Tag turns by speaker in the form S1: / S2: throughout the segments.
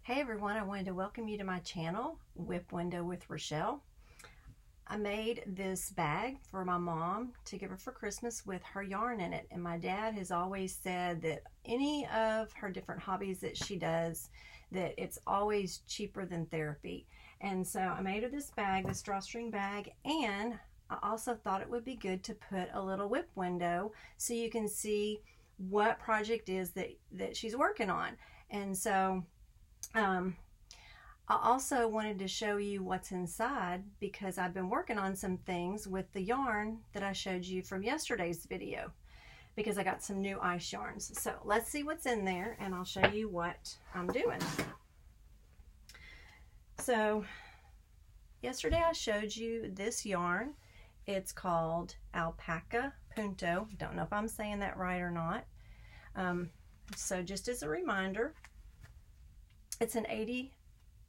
S1: Hey everyone, I wanted to welcome you to my channel, Whip Window with Rochelle. I made this bag for my mom to give her for Christmas with her yarn in it. And my dad has always said that any of her different hobbies that she does, that it's always cheaper than therapy. And so I made her this bag, this drawstring bag, and I also thought it would be good to put a little whip window so you can see what project is that she's working on. And so I also wanted to show you what's inside because I've been working on some things with the yarn that I showed you from yesterday's video because I got some new ice yarns. So let's see what's in there and I'll show you what I'm doing. So yesterday I showed you this yarn. It's called Alpaca Punto. Don't know if I'm saying that right or not. So just as a reminder, it's an 80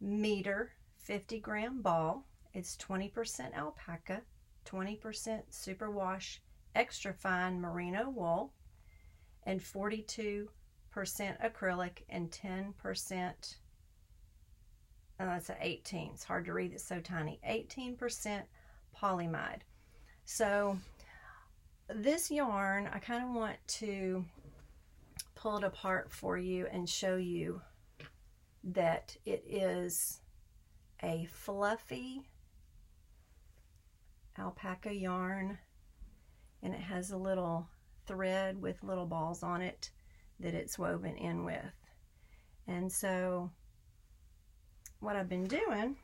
S1: meter, 50 gram ball. It's 20% alpaca, 20% superwash extra fine merino wool, and 42% acrylic, and 10%, that's an 18, it's hard to read, it's so tiny, 18% polyamide. So this yarn, I kind of want to pull it apart for you and show you that it is a fluffy alpaca yarn, and it has a little thread with little balls on it that it's woven in with. And so what I've been doing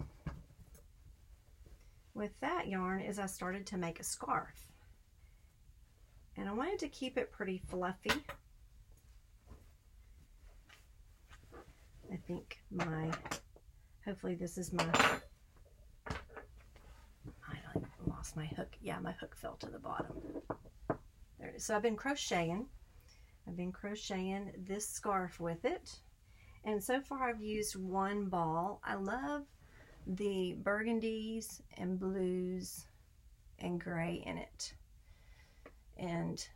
S1: with that yarn is I started to make a scarf, and I wanted to keep it pretty fluffy. I think hopefully this is I lost my hook. Yeah, my hook fell to the bottom. There it is. So I've been crocheting this scarf with it. And so far I've used one ball. I love the burgundies and blues and gray in it. And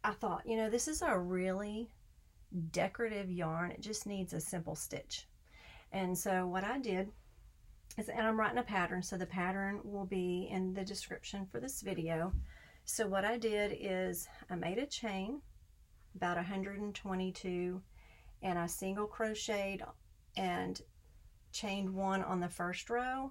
S1: I thought, you know, this is a really decorative yarn. It just needs a simple stitch. And so what I did is, and I'm writing a pattern, so the pattern will be in the description for this video. So what I did is I made a chain about 122, and I single crocheted and chained one on the first row,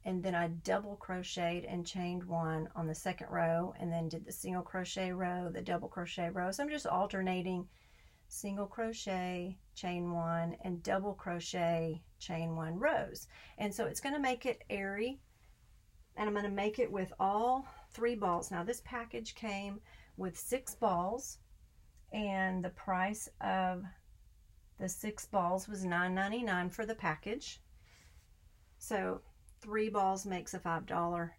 S1: and then I double crocheted and chained one on the second row, and then did the single crochet row, the double crochet row. So I'm just alternating single crochet, chain one, and double crochet, chain one rows. And so it's going to make it airy, and I'm going to make it with all 3 balls. Now this package came with 6 balls, and the price of the 6 balls was $9.99 for the package. So 3 balls makes a $5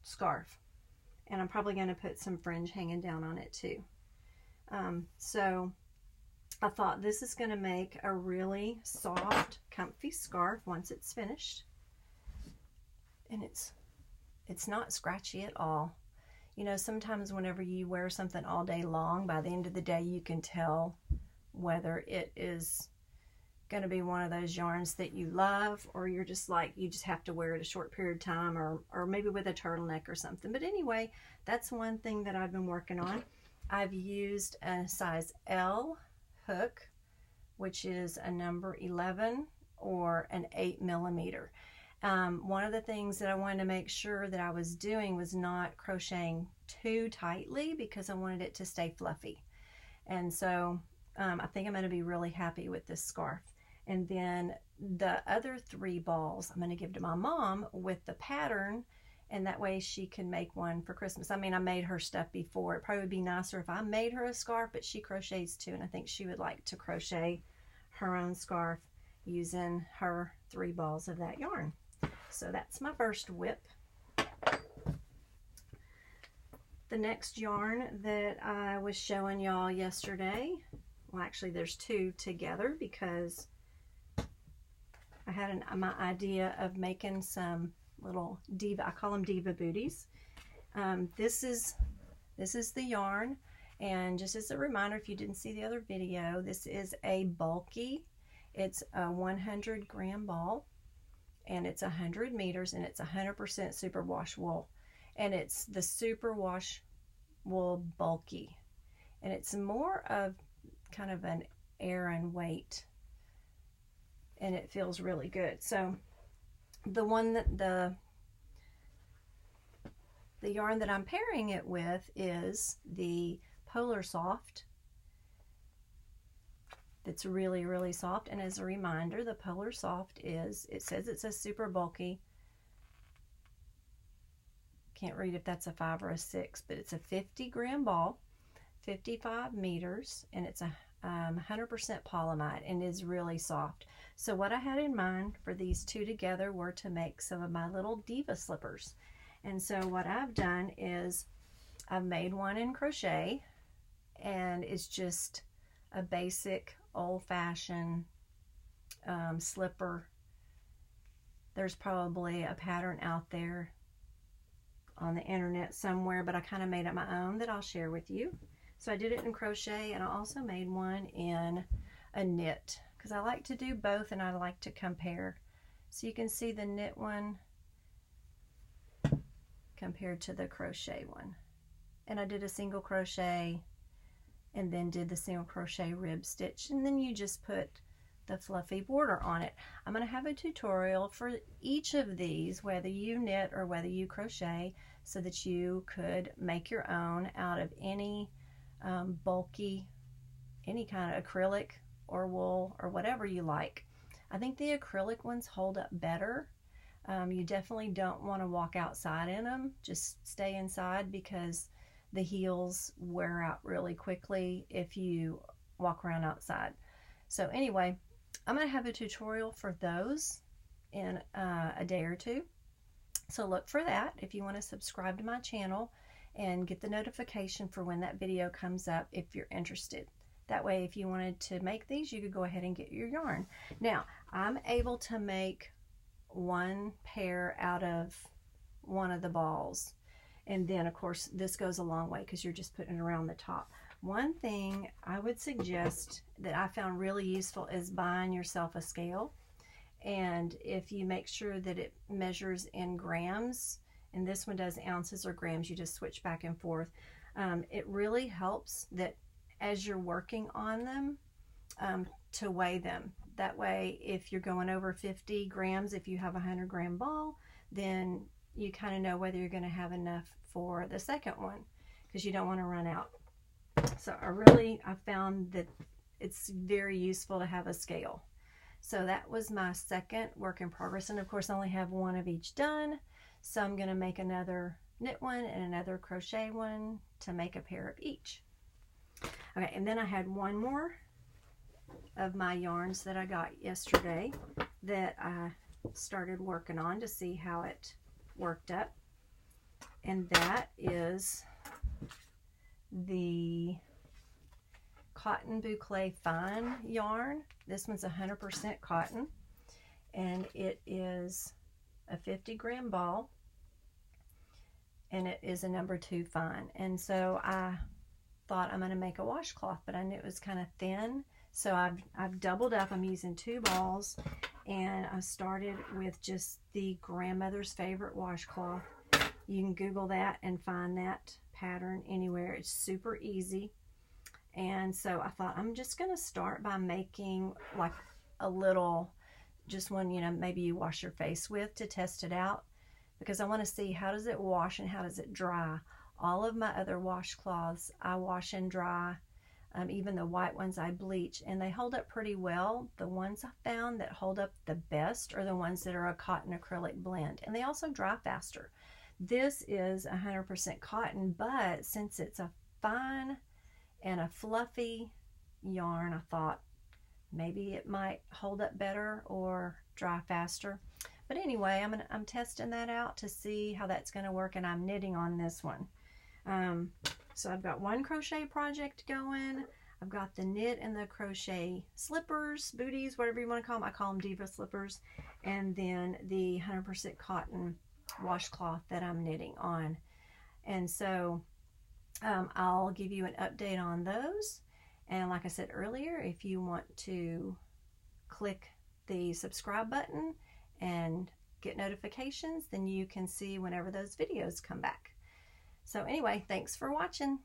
S1: scarf, and I'm probably going to put some fringe hanging down on it too. So I thought this is going to make a really soft, comfy scarf once it's finished. And it's not scratchy at all. You know, sometimes whenever you wear something all day long, by the end of the day you can tell whether it is going to be one of those yarns that you love, or you're just like, you just have to wear it a short period of time, or maybe with a turtleneck or something. But anyway, that's one thing that I've been working on. I've used a size L hook, which is a number 11 or an 8 millimeter. One of the things that I wanted to make sure that I was doing was not crocheting too tightly because I wanted it to stay fluffy. And so I think I'm going to be really happy with this scarf. And then the other 3 balls I'm going to give to my mom with the pattern, and that way she can make one for Christmas. I mean, I made her stuff before. It probably would be nicer if I made her a scarf, but she crochets too, and I think she would like to crochet her own scarf using her 3 balls of that yarn. So that's my first whip. The next yarn that I was showing y'all yesterday, well actually there's 2 together because I had my idea of making some little diva, I call them diva booties. This is the yarn, and just as a reminder, if you didn't see the other video, this is a bulky It's a 100-gram ball, and it's 100 meters, and it's 100% superwash wool. And it's the superwash wool bulky. And it's more of kind of an Aran weight. And it feels really good. So the one that the yarn that I'm pairing it with is the Polar Soft. It's really, really soft. And as a reminder, the Polar Soft is, it says it's a super bulky. Can't read if that's a 5 or a 6, but it's a 50-gram ball, 55 meters, and it's a 100% polyamide and is really soft. So what I had in mind for these two together were to make some of my little diva slippers. And so what I've done is I've made one in crochet, and it's just a basic old-fashioned slipper. There's probably a pattern out there on the internet somewhere, but I kind of made up my own that I'll share with you. So I did it in crochet, and I also made one in a knit because I like to do both and I like to compare. So you can see the knit one compared to the crochet one. And I did a single crochet and then did the single crochet rib stitch, and then you just put the fluffy border on it. I'm going to have a tutorial for each of these, whether you knit or whether you crochet, so that you could make your own out of any bulky, any kind of acrylic or wool or whatever you like. I think the acrylic ones hold up better. You definitely don't want to walk outside in them. Just stay inside because the heels wear out really quickly if you walk around outside. So anyway, I'm going to have a tutorial for those in a day or two. So look for that if you want to subscribe to my channel and get the notification for when that video comes up if you're interested. That way, if you wanted to make these, you could go ahead and get your yarn. Now, I'm able to make one pair out of one of the balls. And then, of course, this goes a long way because you're just putting it around the top. One thing I would suggest that I found really useful is buying yourself a scale. And if you make sure that it measures in grams, and this one does ounces or grams, you just switch back and forth. It really helps that as you're working on them, to weigh them. That way, if you're going over 50 grams, if you have a 100-gram ball, then you kind of know whether you're going to have enough for the second one, because you don't want to run out. So I found that it's very useful to have a scale. So that was my second work in progress, and of course I only have one of each done, so I'm going to make another knit one and another crochet one to make a pair of each. Okay, and then I had one more of my yarns that I got yesterday that I started working on to see how it worked up, and that is the Cotton Boucle Fine yarn. This one's 100% cotton, and it is a 50-gram ball, and it is a number 2 fine. And so I thought I'm going to make a washcloth, but I knew it was kind of thin, so I've doubled up. I'm using 2 balls, and I started with just the grandmother's favorite washcloth. You can Google that and find that pattern anywhere. It's super easy. And so I thought I'm just going to start by making like a little, just one, you know, maybe you wash your face with to test it out, because I want to see how does it wash and how does it dry. All of my other washcloths I wash and dry. Even the white ones I bleach, and they hold up pretty well. The ones I found that hold up the best are the ones that are a cotton acrylic blend, and they also dry faster. This is 100% cotton, but since it's a fine and a fluffy yarn, I thought maybe it might hold up better or dry faster. But anyway, I'm testing that out to see how that's going to work, and I'm knitting on this one. So I've got one crochet project going. I've got the knit and the crochet slippers, booties, whatever you want to call them. I call them diva slippers. And then the 100% cotton washcloth that I'm knitting on. And so I'll give you an update on those. And like I said earlier, if you want to click the subscribe button and get notifications, then you can see whenever those videos come back. So anyway, thanks for watching.